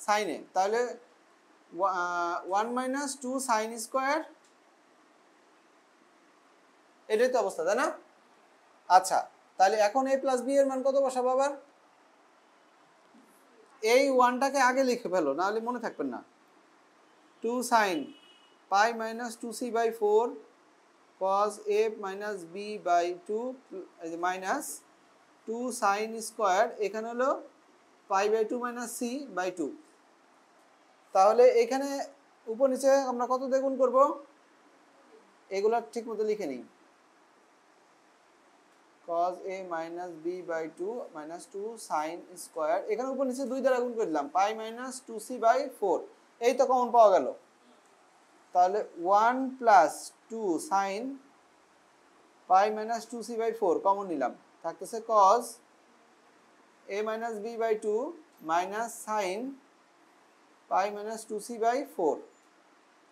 Sign এ, তাহলে 1 minus 2 sine square, এটাই তো অবস্থা, তাই না? আচ্ছা, তাহলে এখন a প্লাস বি এর মান কত বসাবো? আবার এই ওয়ানটাকে আগে লিখে ফেলো, নাহলে মনে থাকবেন না। 2 sine pi minus 2c by 4 cos a minus B by 2 minus 2 sine square, এখানে হলো pi by 2 minus C by 2। তাহলে এখানে উপর নিচে আমরা কত দিয়ে গুণ করবো? এগুলা ঠিক মতো লিখে নিই। cos a minus B by 2 minus 2 sine square, এখানে উপর নিচে 2 দ্বারা গুণ করে দিলাম, পাই মাইনাস 2c বাই 4। এই তো কমন পাওয়া গেল। তাহলে 1 plus 2 sine pi minus 2c by 4 common নিলাম, থাকতেছে cos a minus B by 2 minus sine pi minus 2c by 4।